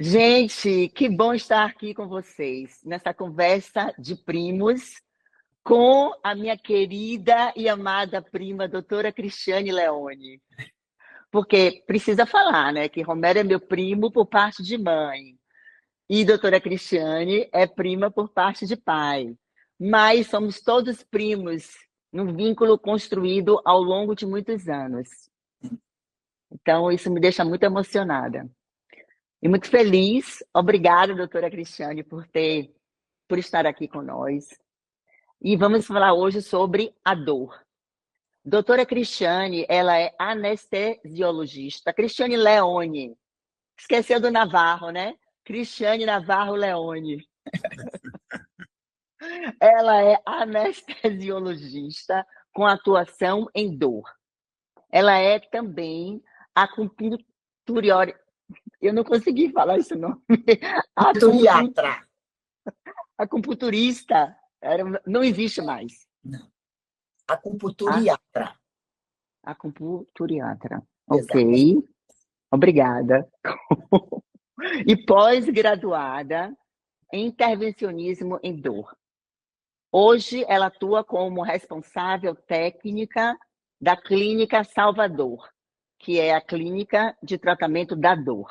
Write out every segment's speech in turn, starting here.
Gente, que bom estar aqui com vocês, nessa conversa de primos, com a minha querida e amada prima, doutora Cristiane Leone. Porque precisa falar, né, que Romero é meu primo por parte de mãe, e doutora Cristiane é prima por parte de pai. Mas somos todos primos, num vínculo construído ao longo de muitos anos. Então, isso me deixa muito emocionada. E muito feliz. Obrigada, doutora Cristiane, por estar aqui com nós. E vamos falar hoje sobre a dor. Doutora Cristiane, ela é anestesiologista. Cristiane Leone. Esqueceu do Navarro, né? Cristiane Navarro Leone. Ela é anestesiologista com atuação em dor. Ela é também acupunturista. Eu não consegui falar esse nome. Acupunturista. Acupunturista. Não existe mais. Não. Acupunturiatra. Acupunturiatra. Exato. Ok. Obrigada. E pós-graduada em intervencionismo em dor. Hoje, ela atua como responsável técnica da Clínica Salvador, que é a clínica de tratamento da dor.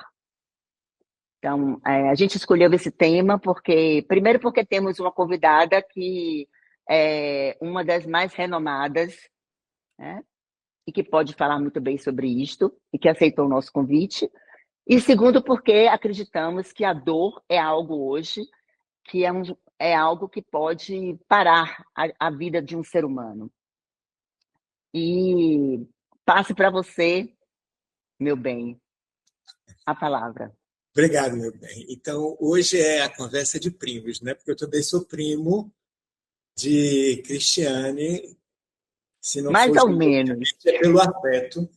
Então, a gente escolheu esse tema primeiro porque temos uma convidada que é uma das mais renomadas, né? E que pode falar muito bem sobre isto, e que aceitou o nosso convite. E segundo porque acreditamos que a dor é algo hoje que é algo que pode parar a vida de um ser humano. E passo para você, meu bem, a palavra. Obrigado, meu bem. Então, hoje é a conversa de primos, né? Porque eu também sou primo de Cristiane, se não Mais for ou menos. é pelo afeto,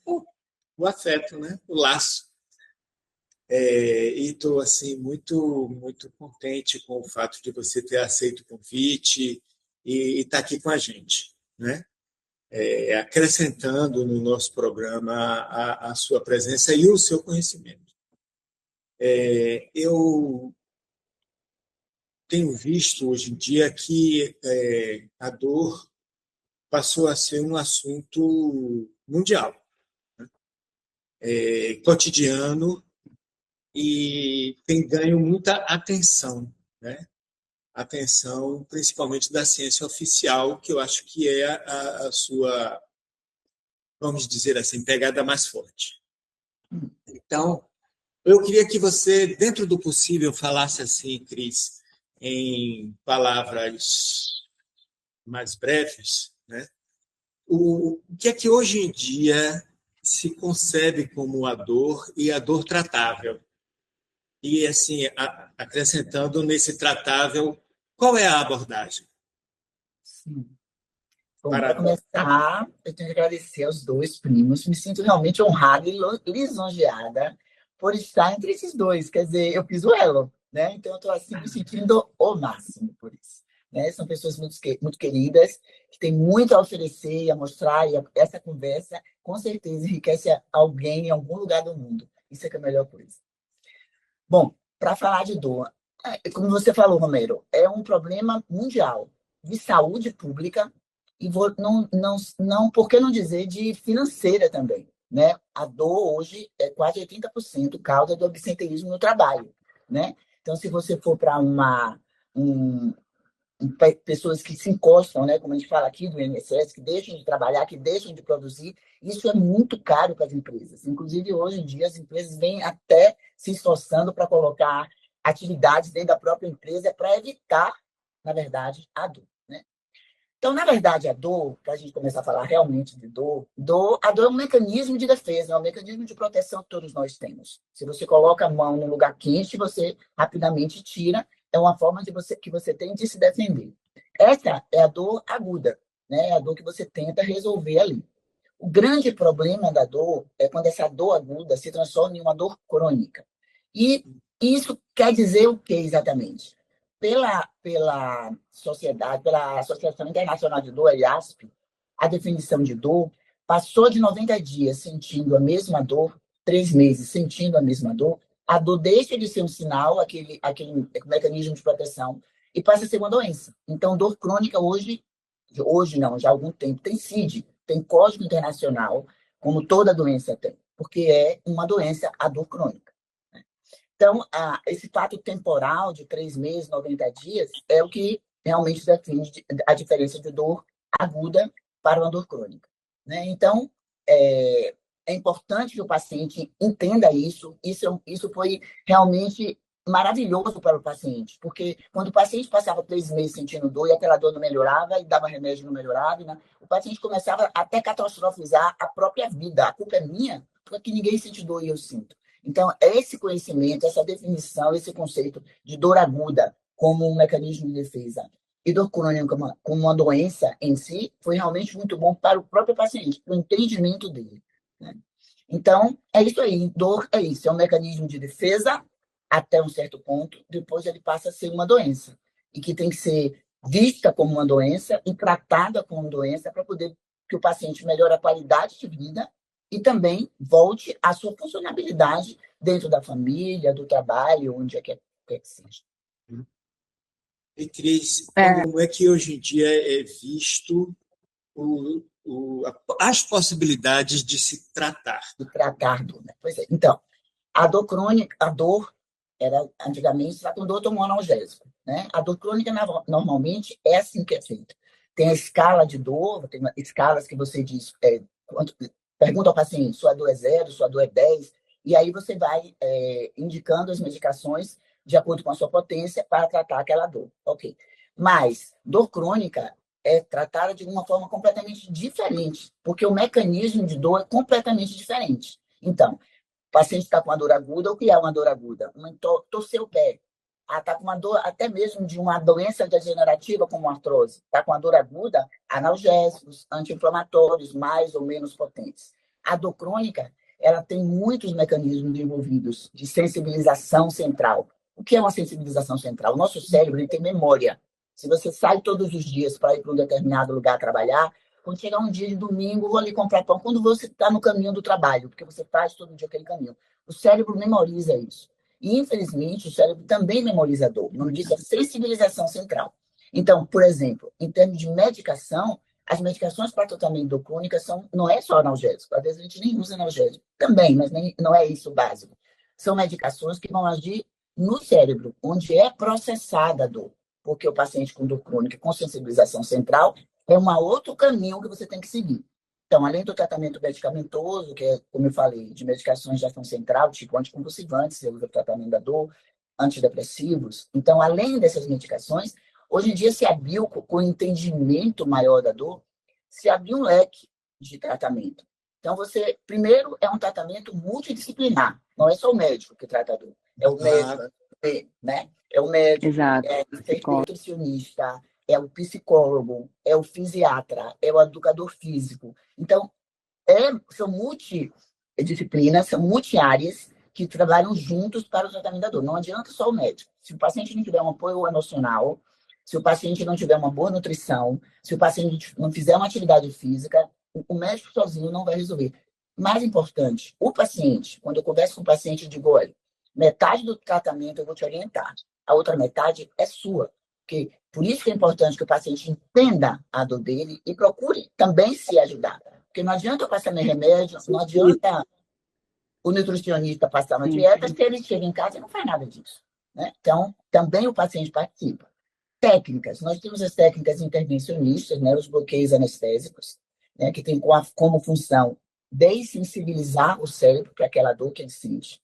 o afeto, né? O laço. E estou assim muito contente com o fato de você ter aceito o convite e estar aqui com a gente, né? Acrescentando no nosso programa a sua presença e o seu conhecimento. Eu tenho visto hoje em dia que a dor passou a ser um assunto mundial, né? Cotidiano, e tem ganho muita atenção, né? Atenção principalmente da ciência oficial, que eu acho que é a sua, vamos dizer assim, pegada mais forte. Então, eu queria que você, dentro do possível, falasse assim, Cris, em palavras mais breves, né? O que é que hoje em dia se concebe como a dor e a dor tratável? E, assim, acrescentando nesse tratável, qual é a abordagem? Sim. Bom, para começar, eu tenho que agradecer aos dois primos. Me sinto realmente honrada e lisonjeada por estar entre esses dois. Quer dizer, eu fiz o elo, né? Então, eu estou assim, me sentindo o máximo por isso. Né? São pessoas muito queridas, que têm muito a oferecer e a mostrar, e essa conversa, com certeza, enriquece alguém em algum lugar do mundo. Isso é que é a melhor coisa. Bom, para falar de dor, como você falou, Romero, é um problema mundial de saúde pública e por que não dizer de financeira também, né? A dor hoje é quase 80% causa do absenteísmo no trabalho, né? Então, se você for para um, pessoas que se encostam, né, como a gente fala aqui do INSS, que deixam de trabalhar, que deixam de produzir, isso é muito caro para as empresas. Inclusive, hoje em dia, as empresas vêm até se esforçando para colocar atividades dentro da própria empresa para evitar, na verdade, a dor. Né? Então, na verdade, a dor, para a gente começar a falar realmente de a dor é um mecanismo de defesa, é um mecanismo de proteção que todos nós temos. Se você coloca a mão no lugar quente, você rapidamente tira, é uma forma que você tem de se defender. Essa é a dor aguda, né? É a dor que você tenta resolver ali. O grande problema da dor é quando essa dor aguda se transforma em uma dor crônica. E isso quer dizer o que exatamente? Pela sociedade, pela Associação Internacional de Dor, a IASP, a definição de dor passou de 90 dias sentindo a mesma dor, 3 meses sentindo a mesma dor, a dor deixa de ser um sinal, aquele mecanismo de proteção, e passa a ser uma doença. Então, dor crônica hoje não, já há algum tempo, tem CID, tem Código Internacional, como toda doença tem, porque é uma doença, a dor crônica. Então, esse fato temporal de 3 meses, 90 dias, é o que realmente define a diferença de dor aguda para uma dor crônica. Né? Então, é importante que o paciente entenda isso. Isso foi realmente maravilhoso para o paciente, porque quando o paciente passava 3 meses sentindo dor e aquela dor não melhorava, e dava remédio e não melhorava, né? O paciente começava até catastrofizar a própria vida. A culpa é minha, porque ninguém sente dor e eu sinto. Então, esse conhecimento, essa definição, esse conceito de dor aguda como um mecanismo de defesa e dor crônica como uma doença em si, foi realmente muito bom para o próprio paciente, para o entendimento dele. Né? Então, é isso aí. Dor é isso, é um mecanismo de defesa até um certo ponto, depois ele passa a ser uma doença, e que tem que ser vista como uma doença e tratada como doença para poder que o paciente melhore a qualidade de vida e também volte à sua funcionalidade dentro da família, do trabalho, onde é que seja. E, Cris, como é que hoje em dia é visto as possibilidades de se tratar? De tratar dor, né? Pois é. Então, a dor crônica, a dor era antigamente se com dor tomou analgésico, né? A dor crônica normalmente é assim que é feita. Tem a escala de dor, tem escalas que você diz, pergunta ao paciente, sua dor é 0, sua dor é 10, e aí você vai indicando as medicações de acordo com a sua potência para tratar aquela dor. Ok. Mas dor crônica é tratada de uma forma completamente diferente, porque o mecanismo de dor é completamente diferente. Então, o paciente está com uma dor aguda, o que é uma dor aguda? Torcer o pé. Está com uma dor até mesmo de uma doença degenerativa como artrose. Está com a dor aguda, analgésicos, anti-inflamatórios, mais ou menos potentes. A dor crônica, ela tem muitos mecanismos envolvidos de sensibilização central. O que é uma sensibilização central? O nosso cérebro ele tem memória. Se você sai todos os dias para ir para um determinado lugar trabalhar, quando chegar um dia de domingo, vou ali comprar pão. Quando você está no caminho do trabalho, porque você faz todo dia aquele caminho. O cérebro memoriza isso. E, infelizmente, o cérebro também memoriza a dor. O nome disso é sensibilização central. Então, por exemplo, em termos de medicação, as medicações para tratamento de dor crônica não é só analgésico. Às vezes a gente nem usa analgésico. Também, mas não é isso o básico. São medicações que vão agir no cérebro, onde é processada a dor. Porque o paciente com dor crônica com sensibilização central é um outro caminho que você tem que seguir. Então, além do tratamento medicamentoso, que é, como eu falei, de medicações de ação central, tipo anticonvulsivantes, você usa o tratamento da dor, antidepressivos. Então, além dessas medicações, hoje em dia se abriu, com o entendimento maior da dor, se abriu um leque de tratamento. Então, primeiro, é um tratamento multidisciplinar. Não é só o médico que trata a dor. É o médico, né? É o médico, Exato. é o nutricionista, é o psicólogo, é o fisiatra, é o educador físico. Então, são multidisciplinas, são multiáreas que trabalham juntos para o tratamento da dor. Não adianta só o médico. Se o paciente não tiver um apoio emocional, se o paciente não tiver uma boa nutrição, se o paciente não fizer uma atividade física, o médico sozinho não vai resolver. Mais importante, o paciente, quando eu converso com o paciente, eu digo, olha, metade do tratamento eu vou te orientar, a outra metade é sua. Porque, por isso que é importante que o paciente entenda a dor dele e procure também se ajudar. Porque não adianta eu passar meu remédio, não adianta o nutricionista passar uma dieta, se ele chega em casa e não faz nada disso. Né? Então, também o paciente participa. Técnicas. Nós temos as técnicas intervencionistas, né, os bloqueios anestésicos, né, que tem como função dessensibilizar o cérebro para aquela dor que ele sente.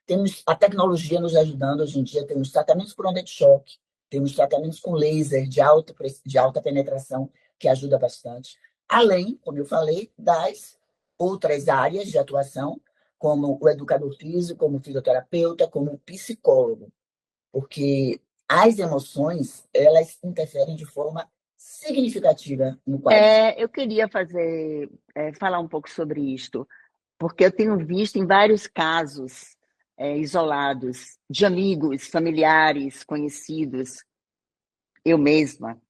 Temos a tecnologia nos ajudando hoje em dia, temos tratamentos por onda de choque, temos tratamentos com laser de alta penetração, que ajuda bastante. Além, como eu falei, das outras áreas de atuação, como o educador físico, como o fisioterapeuta, como o psicólogo. Porque as emoções, elas interferem de forma significativa no quadro. Eu queria falar um pouco sobre isto, porque eu tenho visto em vários casos isolados de amigos, familiares, conhecidos, eu mesma,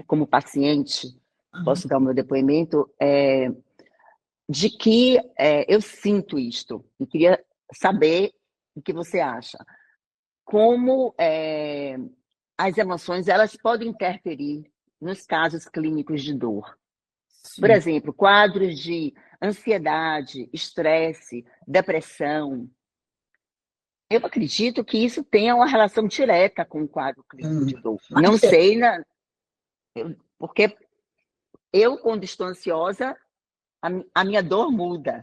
como paciente, posso dar o meu depoimento, de que eu sinto isto. E queria saber o que você acha, como as emoções elas podem interferir nos casos clínicos de dor. Por Sim. exemplo, quadros de ansiedade, estresse, depressão. Eu acredito que isso tenha uma relação direta com o quadro clínico de dor. Não Mas sei, porque eu, quando estou ansiosa, a minha dor muda.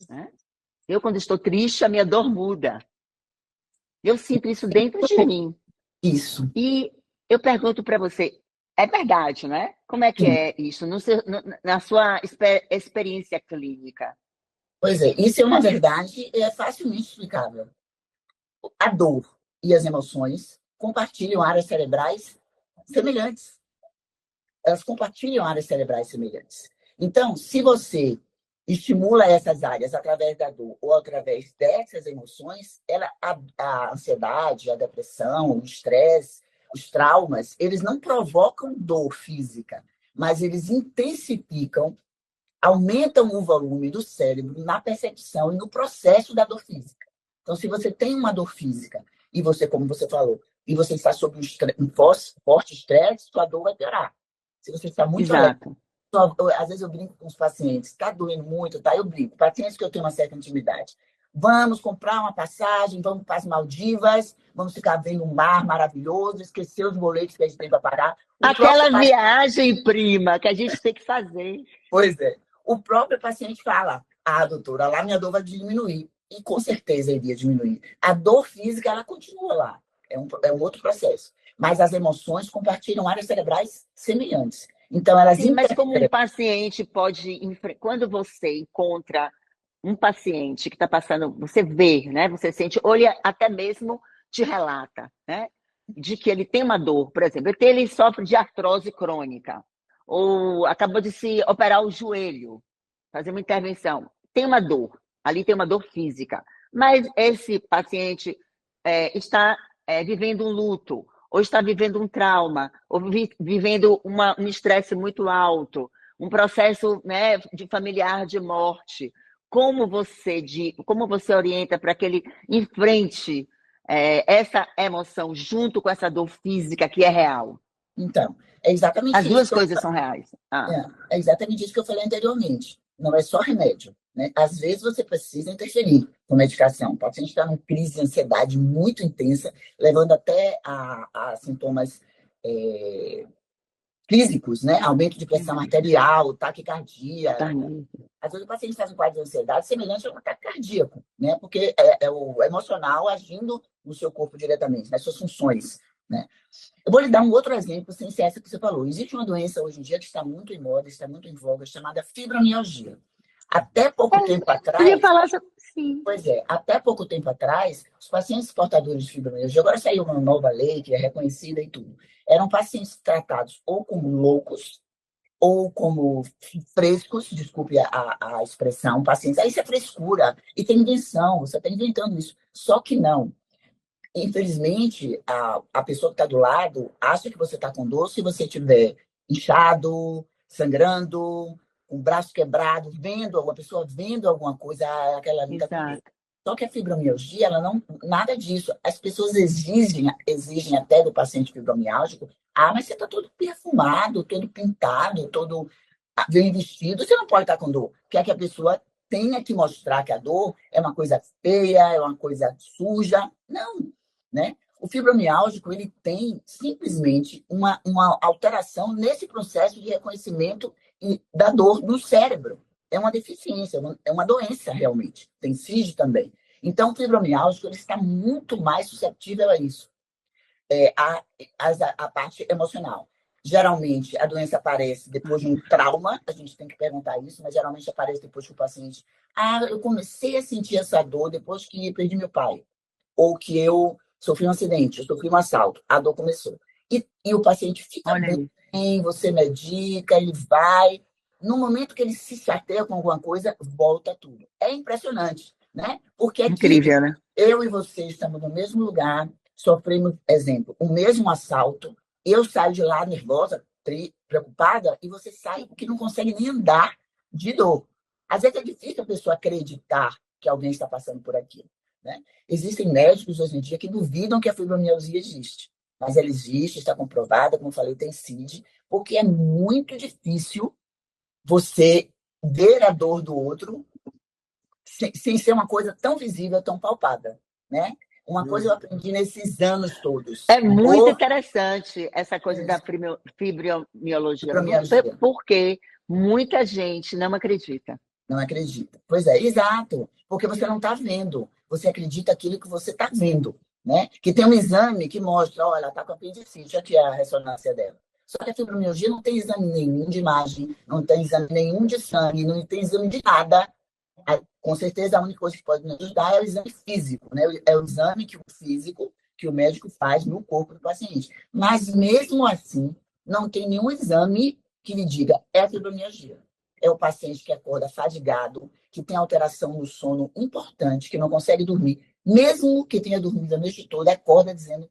Né? Eu, quando estou triste, a minha dor muda. Eu sinto isso dentro de mim. isso. E eu pergunto para você, é verdade, né? Como é que Sim. é isso na sua experiência clínica? Pois é, isso é uma verdade, é facilmente explicável. A dor e as emoções compartilham áreas cerebrais semelhantes. Elas compartilham áreas cerebrais semelhantes. Então, se você estimula essas áreas através da dor ou através dessas emoções, a ansiedade, a depressão, o estresse, os traumas, eles não provocam dor física, mas eles intensificam, aumentam o volume do cérebro na percepção e no processo da dor física. Então, se você tem uma dor física e você, como você falou, e você está sob um forte estresse, sua dor vai piorar. Se você está muito alegre, Exato. às vezes eu brinco com os pacientes, está doendo muito, tá? Eu brinco, pacientes que eu tenho uma certa intimidade. Vamos comprar uma passagem, vamos para as Maldivas, vamos ficar vendo um mar maravilhoso, esquecer os boletos que a gente tem para pagar. Aquela viagem, prima, que a gente tem que fazer. Pois é. O próprio paciente fala, doutora, lá minha dor vai diminuir. E com certeza iria diminuir. A dor física, ela continua lá. É um outro processo. Mas as emoções compartilham áreas cerebrais semelhantes. Então, elas Sim, mas como um interferem. paciente pode... Quando você encontra um paciente que está passando... Você vê, né? Você sente, olha, até mesmo te relata, né? De que ele tem uma dor. Por exemplo, ele sofre de artrose crônica. Ou acabou de se operar o joelho, fazer uma intervenção. Tem uma dor. Ali tem uma dor física. Mas esse paciente está vivendo um luto, ou está vivendo um trauma, ou vivendo um estresse muito alto, um processo, né, de familiar de morte. Como você orienta para que ele enfrente essa emoção junto com essa dor física que é real? Então, é As exatamente isso duas que eu coisas são reais. É exatamente isso que eu falei anteriormente. Não é só remédio, né? Às vezes você precisa interferir com medicação. O paciente está numa crise de ansiedade muito intensa, levando até a sintomas físicos, né? Aumento de pressão arterial, taquicardia. Às vezes o paciente faz um quadro de ansiedade semelhante a um ataque cardíaco, né? Porque é o emocional agindo no seu corpo diretamente, nas suas funções, né? Eu vou lhe dar um outro exemplo, sem ser essa que você falou. Existe uma doença hoje em dia que está muito em moda, está muito em voga, chamada fibromialgia. Até pouco tempo Eu ia atrás, falar sobre... Sim. pois é, até pouco tempo atrás, os pacientes portadores de fibromialgia, agora saiu uma nova lei que é reconhecida e tudo, eram pacientes tratados ou como loucos, ou como frescos, desculpe a expressão, pacientes. Aí isso é frescura e tem invenção, você está inventando isso. Só que não. Infelizmente, a pessoa que está do lado acha que você está com dor se você estiver inchado, sangrando, com o braço quebrado, vendo alguma pessoa vendo alguma coisa, aquela ali está com dor. Exato. Só que a fibromialgia, ela não, nada disso. As pessoas exigem até do paciente fibromialgico, mas você está todo perfumado, todo pintado, todo bem vestido, você não pode estar com dor. Quer que a pessoa tenha que mostrar que a dor é uma coisa feia, é uma coisa suja. Não, né? O fibromialgico, ele tem simplesmente uma alteração nesse processo de reconhecimento da dor no cérebro. É uma deficiência, é uma doença realmente. Tem CID também. Então, o fibromialgico ele está muito mais suscetível a isso, a parte emocional. Geralmente, a doença aparece depois de um trauma, a gente tem que perguntar isso, mas geralmente aparece depois que o paciente... eu comecei a sentir essa dor depois que perdi meu pai, ou que eu sofri um acidente, eu sofri um assalto, a dor começou. E o paciente fica bem, você medica, ele vai. No momento que ele se chateia com alguma coisa, volta tudo. É impressionante, né? Porque aqui, incrível, né? eu e você estamos no mesmo lugar, sofremos, exemplo, o mesmo assalto, eu saio de lá nervosa, preocupada, e você sai que não consegue nem andar de dor. Às vezes é difícil a pessoa acreditar que alguém está passando por aquilo. né? Existem médicos hoje em dia que duvidam que a fibromialgia existe, mas ela existe, está comprovada, como eu falei, tem CID, porque é muito difícil você ver a dor do outro sem ser uma coisa tão visível, tão palpável, né? Uma coisa eu aprendi nesses anos todos. É muito interessante essa coisa da fibromialgia, Fibromialgia. porque muita gente não acredita. Não acredita. Pois é, exato. Porque você não está vendo. Você acredita aquilo que você está vendo, né? Que tem um exame que mostra, olha, ela está com apendicite, aqui é a ressonância dela. Só que a fibromialgia não tem exame nenhum de imagem, não tem exame nenhum de sangue, não tem exame de nada. Com certeza, a única coisa que pode nos ajudar é o exame físico, né? É o exame que o físico, que o médico faz no corpo do paciente. Mas, mesmo assim, não tem nenhum exame que lhe diga é fibromialgia. É o paciente que acorda fadigado, que tem alteração no sono importante, que não consegue dormir. Mesmo que tenha dormido a noite toda, acorda dizendo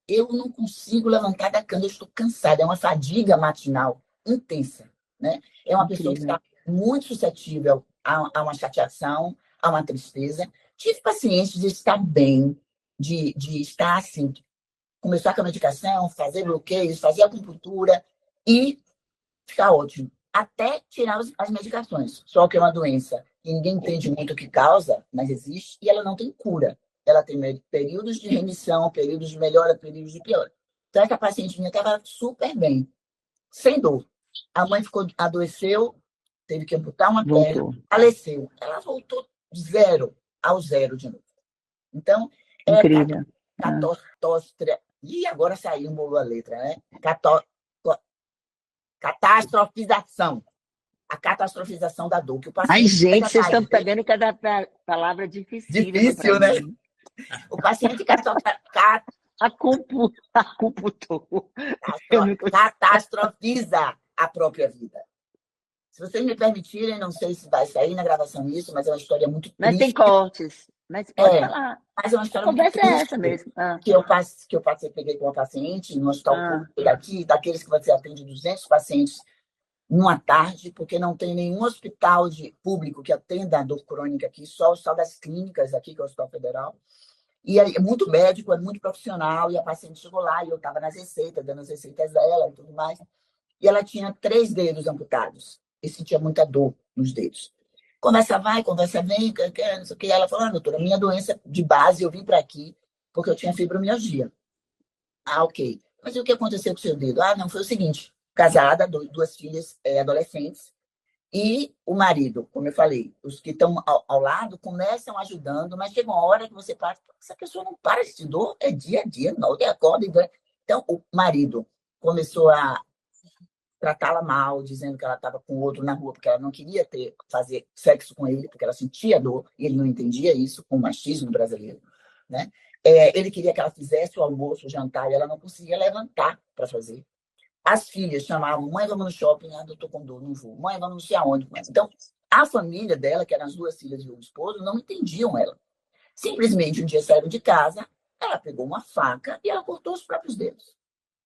eu não consigo levantar da cama, eu estou cansada. É uma fadiga matinal intensa, né? É uma pessoa que está muito suscetível a uma chateação, a uma tristeza. Tive pacientes de estar bem, de estar assim, começar com a medicação, fazer bloqueios, fazer acupuntura e ficar ótimo. Até tirar as medicações. Só que é uma doença que ninguém entende muito o que causa, mas existe, e ela não tem cura. Ela tem períodos de remissão, períodos de melhora, períodos de piora. Então, essa paciente minha estava super bem, sem dor. A mãe adoeceu, teve que amputar uma perna, faleceu. Ela voltou ao zero de novo. Então, incrível. E agora saiu, embolou a letra, né? Catastrofização. A catastrofização da dor. Que o paciente Ai, gente, vocês estão pegando cada palavra difícil. Difícil, né? O paciente catastrofiza a própria vida. Se vocês me permitirem, não sei se vai sair na gravação isso, mas é uma história muito triste. Mas tem cortes. Mas pode falar. Mas é uma história a muito triste. É essa mesmo. Que eu peguei com uma paciente no hospital público daqui, daqueles que você atende 200 pacientes numa tarde, porque não tem nenhum hospital público que atenda a dor crônica aqui, só o Hospital das Clínicas aqui, que é o Hospital Federal. E é muito médico, é muito profissional, e a paciente chegou lá, e eu estava nas receitas, dando as receitas dela e tudo mais, e ela tinha 3 dedos amputados, e sentia muita dor nos dedos. Conversa vai, conversa vem, não sei o que. Ela falou, doutora, minha doença de base, eu vim para aqui porque eu tinha fibromialgia. Ok. Mas e o que aconteceu com o seu dedo? Não, foi o seguinte, casada, 2 filhas adolescentes, e o marido, como eu falei, os que estão ao lado começam ajudando, mas chega uma hora que você para, essa pessoa não para de dor, é dia a dia, não, ele acorda e vai. Então, o marido começou a tratá-la mal, dizendo que ela estava com outro na rua, porque ela não queria fazer sexo com ele, porque ela sentia dor, e ele não entendia isso, com o machismo brasileiro, né? Ele queria que ela fizesse o almoço, o jantar, e ela não conseguia levantar para fazer. As filhas chamavam, mãe, vamos no shopping, eu estou com dor, não vou. Mãe, vamos não sei aonde. Então, a família dela, que eram as 2 filhas e o esposo, não entendiam ela. Simplesmente, um dia saíram de casa, ela pegou uma faca e ela cortou os próprios dedos.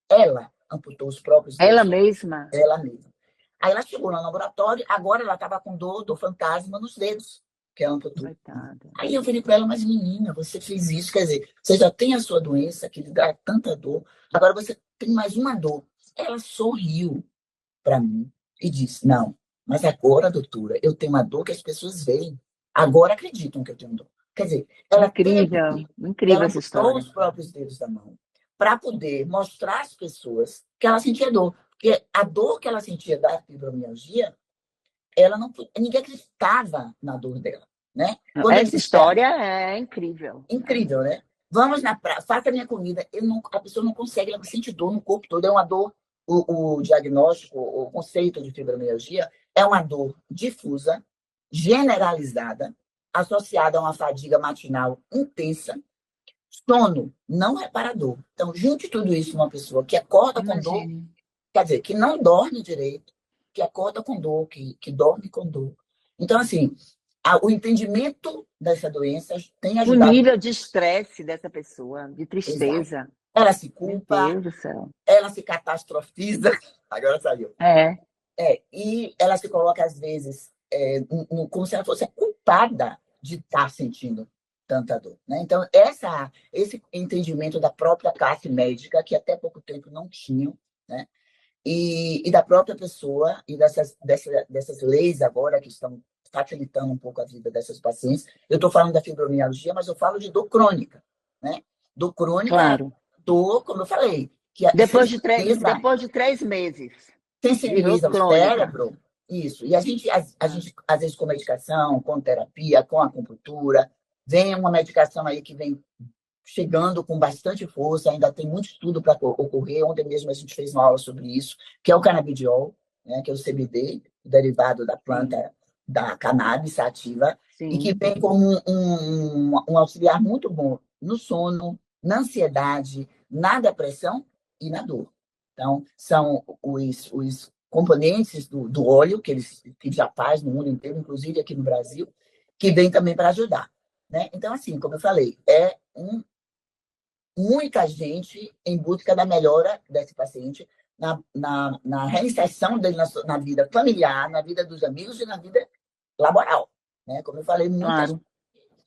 Ela amputou os próprios dedos. Ela mesma? Ela mesma. Aí ela chegou no laboratório, agora ela estava com dor fantasma nos dedos, que ela amputou. Coitada. Aí eu falei para ela, mas menina, você fez isso, quer dizer, você já tem a sua doença que lhe dá tanta dor, agora você tem mais uma dor. Ela sorriu para mim e disse, não, mas agora, doutora, eu tenho uma dor que as pessoas veem. Agora acreditam que eu tenho dor. Quer dizer, ela incrível essa história. Ela os próprios dedos da mão para poder mostrar às pessoas que ela sentia dor. Porque a dor que ela sentia da fibromialgia, ninguém acreditava na dor dela, né? Essa história é incrível. Incrível, né? Vamos na praia, faça a minha comida. A pessoa não consegue, ela sente dor no corpo todo. É uma dor, o diagnóstico, o conceito de fibromialgia é uma dor difusa, generalizada, associada a uma fadiga matinal intensa, sono não reparador. Então, junte tudo isso numa pessoa que acorda com dor, quer dizer, que não dorme direito, que acorda com dor, que dorme com dor. Então, assim, o entendimento dessa doença tem ajudado. O nível de estresse dessa pessoa, de tristeza. Exato. Ela se culpa. Meu Deus do céu. Ela se catastrofiza. Agora saiu. E ela se coloca, às vezes, como se ela fosse culpada de estar sentindo tanta dor, né? Então, esse entendimento da própria classe médica, que até pouco tempo não tinham, né? E da própria pessoa, e dessas leis agora que estão facilitando um pouco a vida dessas pacientes. Eu estou falando da fibromialgia, mas eu falo de dor crônica, né? Dor crônica é Claro. dor, como eu falei, que Depois de 3 meses, virou sensibiliza o crônica. cérebro, isso. E a gente, às vezes, com medicação, com terapia, com acupuntura, vem uma medicação aí que vem chegando com bastante força, ainda tem muito estudo para ocorrer. Ontem mesmo a gente fez uma aula sobre isso, que é o canabidiol, né, que é o CBD, derivado da planta da cannabis sativa, e que vem como um auxiliar muito bom no sono, na ansiedade, na depressão e na dor. Então, são os componentes do óleo, que já faz no mundo inteiro, inclusive aqui no Brasil, que vem também para ajudar. Né? Então, assim, como eu falei, muita gente em busca da melhora desse paciente, na reinserção dele na vida familiar, na vida dos amigos e na vida laboral. Né? Como eu falei, muita gente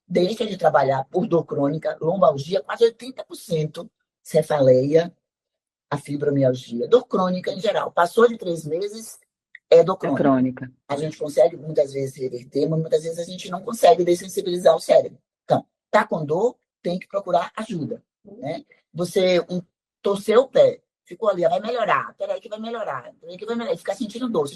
deixa de trabalhar por dor crônica, lombalgia, quase 80%, cefaleia, a fibromialgia, dor crônica em geral. Passou de 3 meses, é dor crônica. A gente consegue muitas vezes reverter, mas muitas vezes a gente não consegue dessensibilizar o cérebro. Então, tá com dor, tem que procurar ajuda. Né? Você torceu o pé, ficou ali, vai melhorar, peraí que vai melhorar, peraí que vai melhorar, ficar sentindo dor.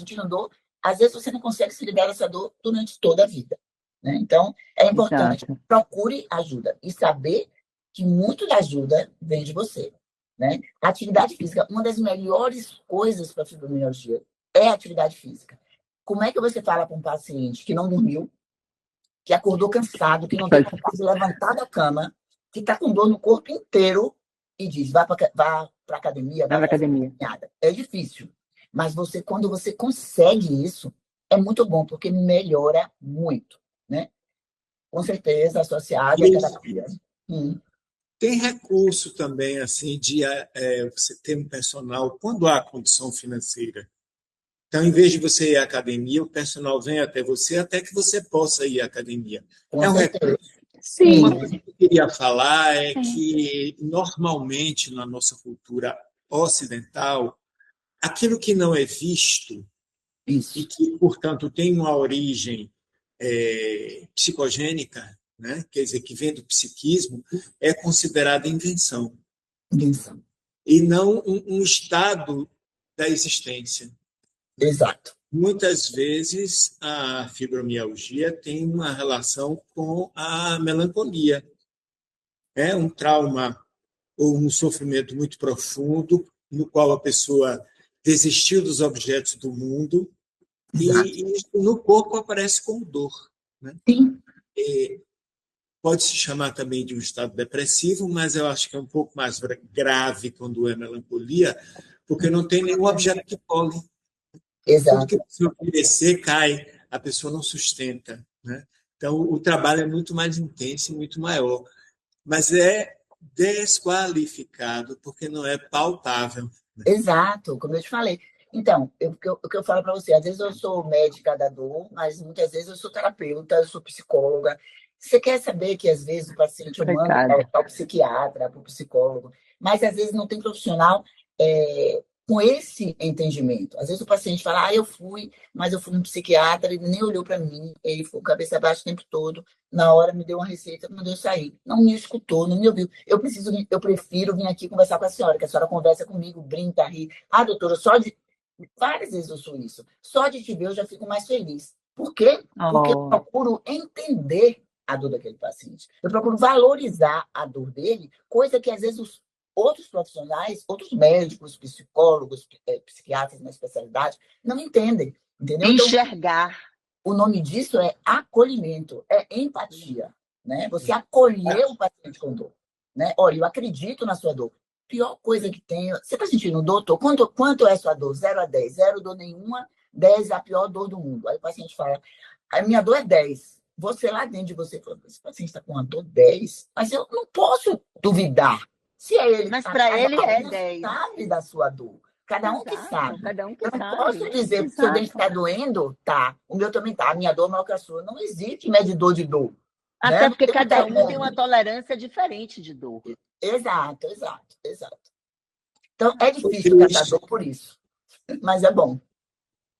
Às vezes você não consegue se liberar dessa dor durante toda a vida. Né? Então, é importante, procure ajuda e saber que muito da ajuda vem de você. Né? A atividade física, uma das melhores coisas para a fibromialgia é a atividade física. Como é que você fala para um paciente que não dormiu, que acordou cansado, que não tem vontade de levantar da cama, que está com dor no corpo inteiro e diz, vá para a academia, vai para academia. É difícil. Mas quando você consegue isso, é muito bom, porque melhora muito. Né? Com certeza, associado à terapia. Tem recurso também, assim, de você ter um personal quando há condição financeira. Então, em vez de você ir à academia, o personal vem até você até que você possa ir à academia. É um recurso. Sim. Uma coisa que eu queria falar é que, normalmente, na nossa cultura ocidental, aquilo que não é visto e que, portanto, tem uma origem psicogênica, né? Quer dizer, que vem do psiquismo, é considerada invenção. E não um estado da existência. Exato. Muitas vezes a fibromialgia tem uma relação com a melancolia. É um trauma ou um sofrimento muito profundo, no qual a pessoa desistiu dos objetos do mundo e no corpo aparece como dor. Né? Sim. Pode se chamar também de um estado depressivo, mas eu acho que é um pouco mais grave quando é melancolia, porque não tem nenhum objeto que cole. Exato. Tudo que a pessoa oferecer cai, a pessoa não sustenta. Né? Então, o trabalho é muito mais intenso e muito maior. Mas é desqualificado, porque não é palpável. Né? Exato, como eu te falei. Então, o que eu falo para você, às vezes eu sou médica da dor, mas muitas vezes eu sou terapeuta, eu sou psicóloga. Você quer saber que às vezes o paciente eu mando para o psiquiatra, para o psicólogo, mas às vezes não tem profissional com esse entendimento. Às vezes o paciente fala, eu fui, mas eu fui no psiquiatra, ele nem olhou para mim, ele ficou cabeça baixa o tempo todo, na hora me deu uma receita, mandou eu sair. Não me escutou, não me ouviu. Eu prefiro vir aqui conversar com a senhora, que a senhora conversa comigo, brinca, ri. Doutora, várias vezes eu sou isso. Só de te ver eu já fico mais feliz. Por quê? Porque eu procuro entender a dor daquele paciente. Eu procuro valorizar a dor dele, coisa que às vezes os outros profissionais, outros médicos, psicólogos, psiquiatras na especialidade, não entendem. Entendeu? Enxergar. Então, o nome disso é acolhimento, é empatia. Né? Você acolher o paciente com dor. Né? Olha, eu acredito na sua dor. Pior coisa que tem... Você está sentindo dor, doutor? Quanto é a sua dor? 0 a 10. 0 dor nenhuma, 10 é a pior dor do mundo. Aí o paciente fala, a minha dor é 10. Você lá dentro de você fala, esse paciente está com uma dor 10, mas eu não posso duvidar. Se é ele, mas para ele é 10. Sabe da sua dor. Cada um que sabe. Cada um que eu não sabe. Posso dizer que seu dente está doendo? Tá. O meu também tá. A minha dor é maior que a sua. Não existe medidor de dor. Até porque cada um tem uma tolerância diferente de dor. Exato. Então, é difícil tratar dor por isso, mas é bom.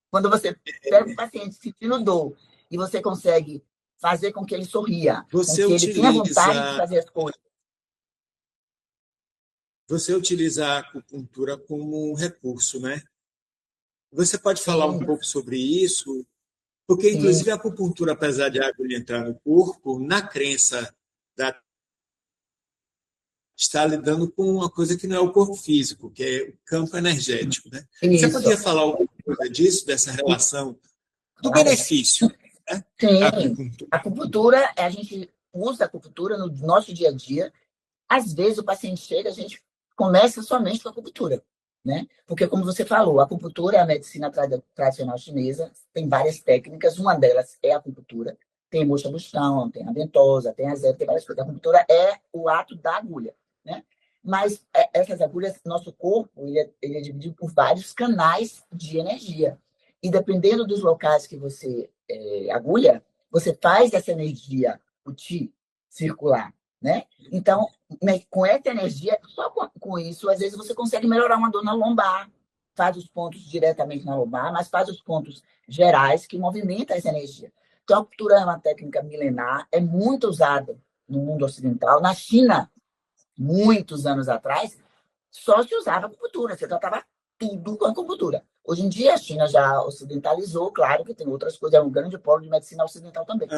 Quando você pega o paciente sentindo dor e você consegue fazer com que ele sorria, com que ele tenha vontade de fazer as coisas. Você utiliza a acupuntura como um recurso, né? Você pode falar um pouco sobre isso? Porque, inclusive, a acupuntura, apesar de a agulha entrar no corpo, na crença está lidando com uma coisa que não é o corpo físico, que é o campo energético, né? Você podia falar alguma coisa disso, dessa relação, do benefício? Né? Sim, a acupuntura, a gente usa a acupuntura no nosso dia a dia. Às vezes o paciente chega, a gente começa somente com a acupuntura, né? Porque, como você falou, a acupuntura é a medicina tradicional chinesa, tem várias técnicas, uma delas é a acupuntura. Tem moxa-bustão, tem a ventosa, tem a zero, tem várias coisas. A acupuntura é o ato da agulha, né? Mas essas agulhas, nosso corpo, ele é dividido por vários canais de energia. E dependendo dos locais que você agulha, você faz essa energia, o qi, circular, né? Então, com essa energia, só com isso, às vezes você consegue melhorar uma dor na lombar, faz os pontos diretamente na lombar, mas faz os pontos gerais que movimentam essa energia. Então, a acupuntura é uma técnica milenar, é muito usada no mundo ocidental. Na China, muitos anos atrás, só se usava acupuntura, você tratava tudo com acupuntura. Hoje em dia, a China já ocidentalizou, claro que tem outras coisas, é um grande polo de medicina ocidental também.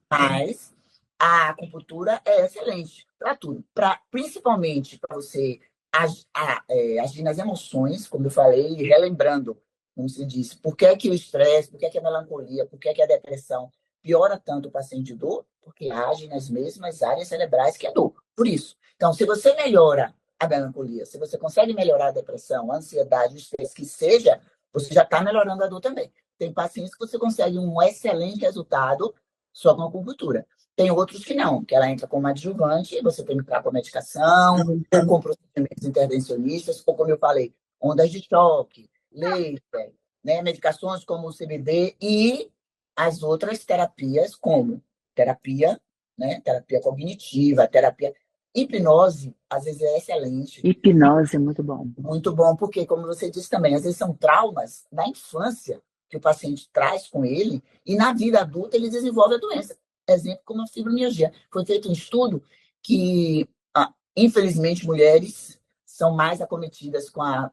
Mas a acupuntura é excelente para tudo, principalmente para você agir nas emoções, como eu falei, relembrando, como se disse, por que é que o estresse, por que é que a melancolia, por que é que a depressão piora tanto o paciente de dor, porque age nas mesmas áreas cerebrais que a dor. Por isso. Então, se você melhora a melancolia, se você consegue melhorar a depressão, a ansiedade, o estresse, que seja, você já está melhorando a dor também. Tem pacientes que você consegue um excelente resultado só com a acupuntura. Tem outros que não, que ela entra como adjuvante, você tem que entrar com a medicação, ou com procedimentos intervencionistas, ou como eu falei, ondas de choque, laser, né, medicações como o CBD e as outras terapias, como terapia, né, terapia cognitiva, terapia hipnose, às vezes é excelente. Hipnose é muito bom. Muito bom, porque, como você disse também, às vezes são traumas da infância que o paciente traz com ele, e na vida adulta ele desenvolve a doença. Exemplo como a fibromialgia. Foi feito um estudo que, infelizmente, mulheres são mais acometidas com a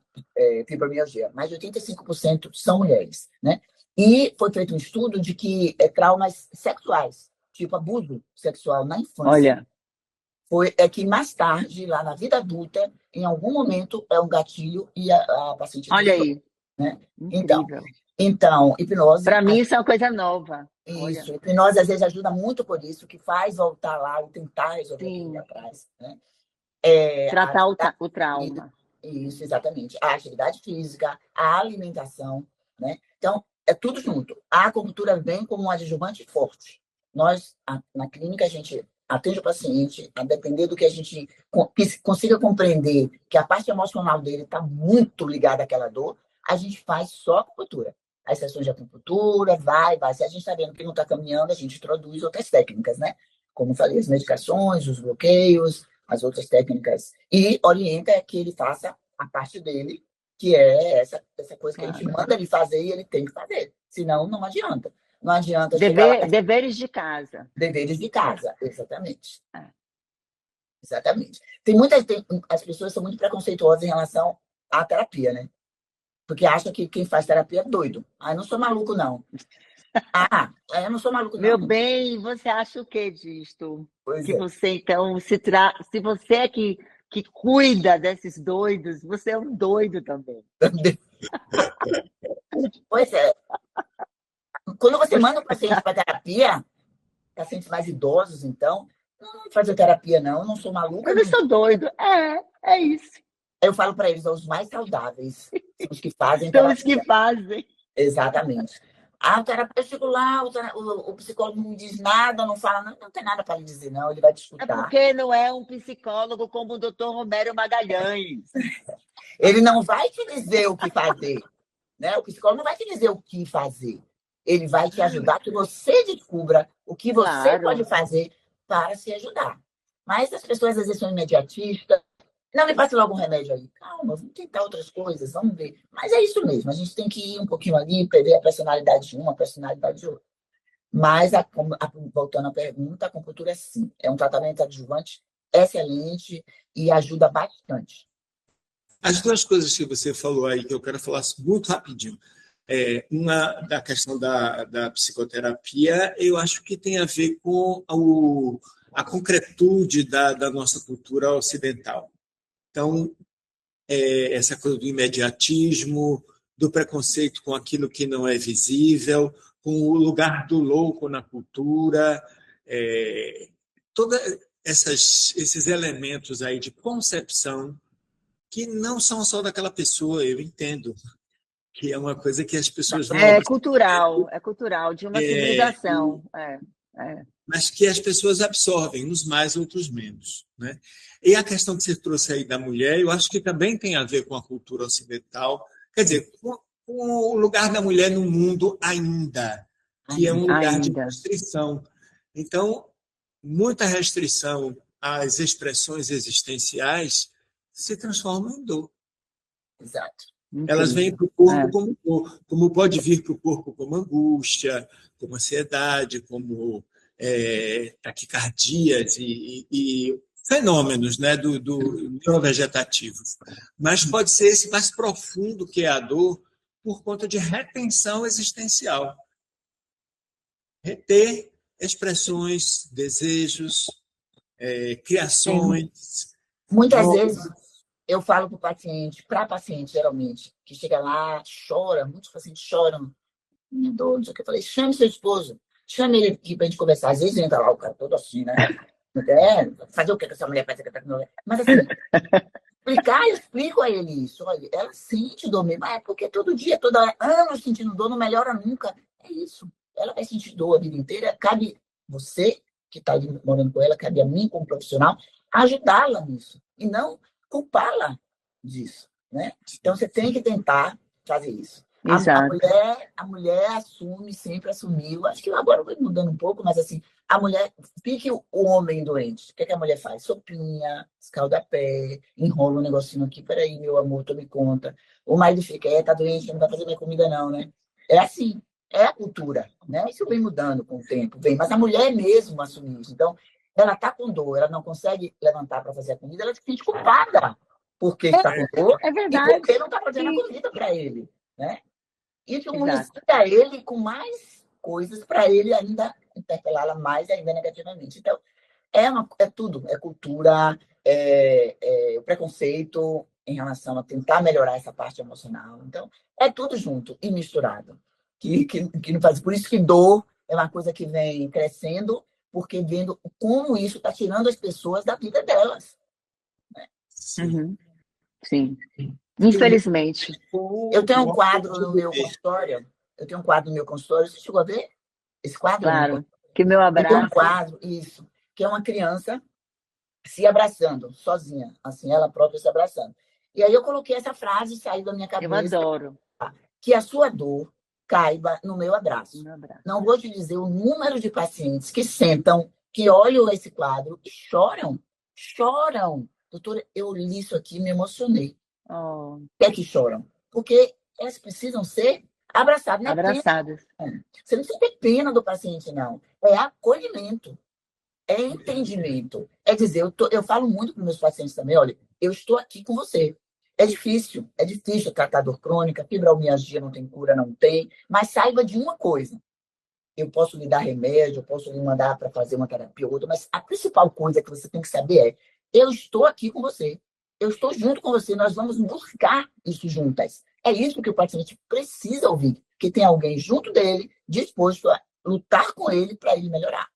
fibromialgia. Mais de 85% são mulheres, né? E foi feito um estudo de que traumas sexuais, tipo abuso sexual na infância, Olha, que mais tarde, lá na vida adulta, em algum momento, é um gatilho e a paciente... Olha aí, né? incrível. Então, hipnose... Para mim, isso é uma coisa nova. Isso, hipnose às vezes ajuda muito por isso, que faz voltar lá e tentar resolver aquilo lá atrás, né? Tratar o trauma. Isso, exatamente. A atividade física, a alimentação, né? Então, é tudo junto. A acupuntura vem como um adjuvante forte. Nós, na clínica, a gente atende o paciente, a depender do que a gente consiga compreender que a parte emocional dele está muito ligada àquela dor, a gente faz só acupuntura. As sessões de acupuntura, vai. Se a gente está vendo que não está caminhando, a gente introduz outras técnicas, né? Como eu falei, as medicações, os bloqueios, as outras técnicas. E orienta que ele faça a parte dele, que é essa coisa que a gente manda ele fazer e ele tem que fazer. Senão, não adianta. Não adianta deveres de casa. Deveres de casa, exatamente. É. Exatamente. As pessoas são muito preconceituosas em relação à terapia, né? Porque acham que quem faz terapia é doido. Eu não sou maluco, não. Eu não sou maluco, não. Meu bem, você acha o que disto? Pois que você, então, se você é que cuida desses doidos, você é um doido também. Pois é. Quando você manda o paciente para terapia, pacientes mais idosos, então, não fazer terapia, não. Eu não sou maluco. Eu não sou doido. É isso. Eu falo para eles, são os mais saudáveis. São os que fazem terapia. São os que fazem. Exatamente. O terapeuta, eu chego lá, o psicólogo não diz nada, não fala, não tem nada para lhe dizer, não, ele vai te escutar. É porque não é um psicólogo como o doutor Romero Magalhães. Ele não vai te dizer o que fazer, né? O psicólogo não vai te dizer o que fazer. Ele vai te ajudar que você descubra o que você pode fazer para se ajudar. Mas as pessoas às vezes são imediatistas. Não, me passa logo um remédio aí. Calma, vamos tentar outras coisas, vamos ver. Mas é isso mesmo, a gente tem que ir um pouquinho ali, perder a personalidade de uma, a personalidade de outra. Mas, voltando à pergunta, a acupuntura, sim, é um tratamento adjuvante excelente e ajuda bastante. As duas coisas que você falou aí, que eu quero falar muito rapidinho. Uma da questão da psicoterapia, eu acho que tem a ver com a concretude da nossa cultura ocidental. Então, essa coisa do imediatismo, do preconceito com aquilo que não é visível, com o lugar do louco na cultura, todos esses elementos aí de concepção que não são só daquela pessoa, eu entendo, que é uma coisa que as pessoas vão... É cultural, de uma civilização. Mas que as pessoas absorvem, uns mais, outros menos. Né? E a questão que você trouxe aí da mulher, eu acho que também tem a ver com a cultura ocidental, quer dizer, com o lugar da mulher no mundo ainda, que é um lugar de restrição. Então, muita restrição às expressões existenciais se transforma em dor. Exato. Elas vêm para o corpo como pode vir para o corpo como angústia, como ansiedade, como taquicardias e fenômenos, né, do neurovegetativo. Mas pode ser esse mais profundo que é a dor por conta de retenção existencial. Reter expressões, desejos, criações. Muitas vezes eu falo para paciente, geralmente, que chega lá, chora, muitos pacientes choram. Minha dor, não sei o que. Eu falei, chame seu esposo, chame ele aqui para a gente conversar. Às vezes entra lá o cara todo assim, né? Fazer o que essa mulher faz? Mas assim, eu explico a ele isso. Olha, ela sente dor mesmo. É porque todo dia, toda hora, anos sentindo dor, não melhora nunca. É isso. Ela vai sentir dor a vida inteira. Cabe você, que está ali morando com ela, cabe a mim, como profissional, ajudá-la nisso. E não culpá-la disso. Né? Então, você tem que tentar fazer isso. A mulher assume, sempre assumiu. Acho que agora vai mudando um pouco, mas assim, a mulher, fique o homem doente. O que a mulher faz? Sopinha, escalda-pé, enrola um negocinho aqui. Peraí, meu amor, tome conta. O marido fica, tá doente, não vai fazer minha comida não, né? É assim, é a cultura, né? Isso vem mudando com o tempo, mas a mulher mesmo assumiu isso. Então, ela tá com dor, ela não consegue levantar para fazer a comida, ela se sente culpada. Porque está com dor e porque não está fazendo a comida para ele, né? Isso municia ele com mais coisas para ele ainda interpelá-la mais ainda negativamente. Então, é tudo. É cultura, o preconceito em relação a tentar melhorar essa parte emocional. Então, é tudo junto e misturado. Que não faz. Por isso que dor é uma coisa que vem crescendo, porque vendo como isso está tirando as pessoas da vida delas. Né? Sim. Infelizmente. Eu tenho um quadro no meu consultório. Você chegou a ver esse quadro? Claro. Que meu abraço. Eu tenho um quadro, isso, que é uma criança se abraçando, sozinha, assim, ela própria se abraçando. E aí eu coloquei essa frase, saiu da minha cabeça. Eu adoro. Que a sua dor caiba no meu abraço. Não vou te dizer o número de pacientes que sentam, que olham esse quadro e choram. Doutora, eu li isso aqui e me emocionei. Por que choram? Porque elas precisam ser abraçadas. Abraçadas. Você não precisa ter pena do paciente, não. É acolhimento. É entendimento. É dizer, eu falo muito para os meus pacientes também, olha, eu estou aqui com você. É difícil tratar dor crônica, fibromialgia não tem cura, não tem, mas saiba de uma coisa. Eu posso lhe dar remédio, eu posso lhe mandar para fazer uma terapia ou outra, mas a principal coisa que você tem que saber é, eu estou aqui com você. Eu estou junto com você, nós vamos buscar isso juntas. É isso que o paciente precisa ouvir, que tem alguém junto dele, disposto a lutar com ele para ele melhorar.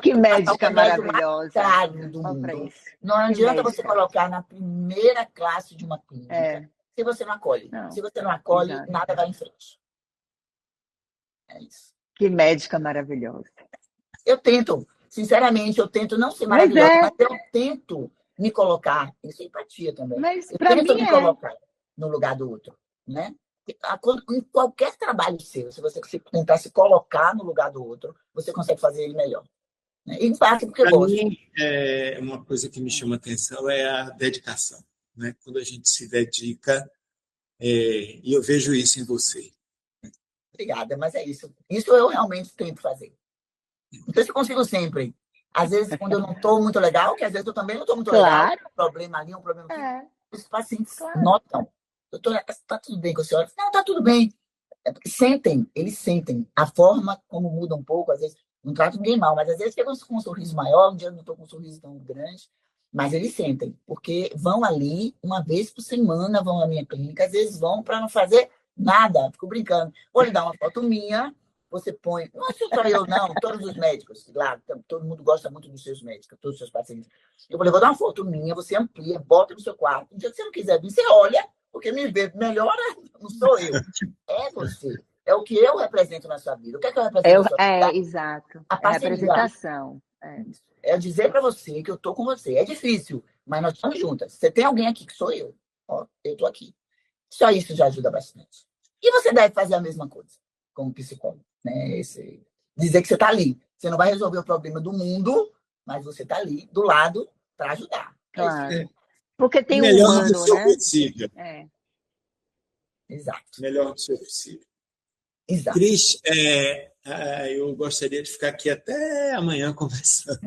Que médica maravilhosa. Do mundo. Não adianta você colocar na primeira classe de uma clínica se você não acolhe. Se você não acolhe, nada vai em frente. É isso. Que médica maravilhosa. Eu tento, sinceramente, não ser maravilhosa, mas eu tento me colocar, isso é empatia também. Eu tento me colocar no lugar do outro, né? Em qualquer trabalho seu, se você tentar se colocar no lugar do outro, você consegue fazer ele melhor. né? E faço porque Para gosto. mim, uma coisa que me chama atenção é a dedicação, né? Quando a gente se dedica, e eu vejo isso em você. Obrigada, mas é isso. Isso eu realmente tento fazer. Não sei se eu consigo sempre. Às vezes, quando eu não estou muito legal, que às vezes eu também não estou muito legal, Claro, um problema ali, um problema aqui, é, os pacientes claro. notam. Doutora, está tudo bem com a senhora? Não, está tudo bem. Sentem, eles sentem. A forma como muda um pouco, às vezes, não trato ninguém mal, mas às vezes chegam com um sorriso maior, um dia eu não estou com um sorriso tão grande, mas eles sentem, porque vão ali uma vez por semana, vão à minha clínica, às vezes vão para não fazer nada, fico brincando. Vou lhe dar uma foto minha, você põe, não é só eu não, todos os médicos, lá, todo mundo gosta muito dos seus médicos, todos os seus pacientes. Eu falei, vou dar uma foto minha, você amplia, bota no seu quarto, um dia que você não quiser vir, você olha, porque me vê melhor não sou eu, é você. É o que eu represento na sua vida. O que é que eu represento na sua vida? Exato. A É parceria. representação. É dizer para você que eu estou com você. É difícil, mas nós estamos juntas. Você tem alguém aqui que sou eu. Ó, eu estou aqui. Só isso já ajuda bastante. E você deve fazer a mesma coisa, como psicólogo. Né? Dizer que você está ali. Você não vai resolver o problema do mundo, mas você está ali, do lado, para ajudar. Claro. Porque tem um Melhor do humano, que o né? possível. Exato. Melhor do que o possível. Exato. Cris, eu gostaria de ficar aqui até amanhã conversando.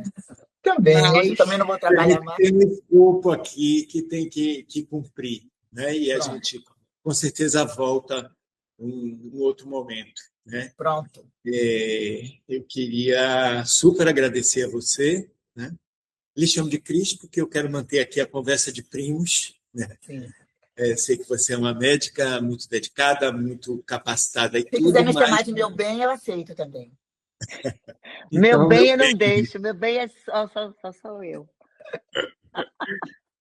Também, eu também não vou trabalhar mais. Tem um escopo aqui que tem que cumprir, né? E a gente, com certeza, volta em outro momento. Né? Pronto. Eu queria super agradecer a você. Né? Lhe chamo de Cris, porque eu quero manter aqui a conversa de primos. Né? Sim. Sei que você é uma médica muito dedicada, muito capacitada. Se quiser me chamar de meu bem, eu aceito também. Então, meu bem eu não deixo, meu bem é só sou eu.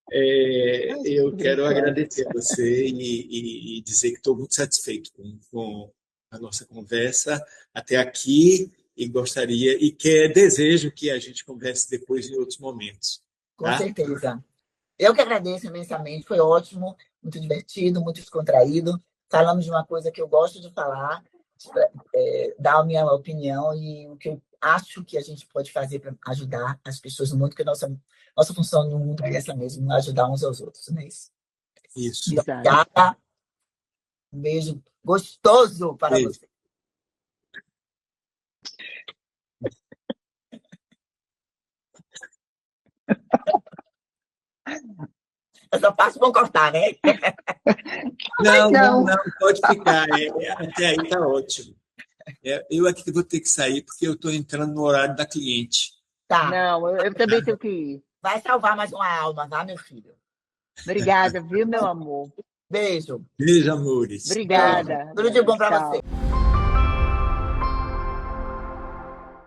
Eu quero agradecer a você e dizer que estou muito satisfeito com a nossa conversa até aqui e gostaria e desejo que a gente converse depois em outros momentos. Tá? Com certeza. Eu que agradeço imensamente, foi ótimo, muito divertido, muito descontraído. Falamos de uma coisa que eu gosto de falar, dar a minha opinião e o que eu acho que a gente pode fazer para ajudar as pessoas no mundo, porque nossa função no mundo é essa mesmo, ajudar uns aos outros, não é isso? Isso. Obrigada. Um beijo gostoso para você. Essa parte vão cortar, né? Não, pode ficar. Até aí está ótimo. Eu aqui vou ter que sair porque eu estou entrando no horário da cliente. Tá. Não, eu também tenho que ir. Vai salvar mais uma alma, tá, meu filho? Obrigada, viu, meu amor? Beijo. Beijo, amores. Obrigada. Tudo de bom para você.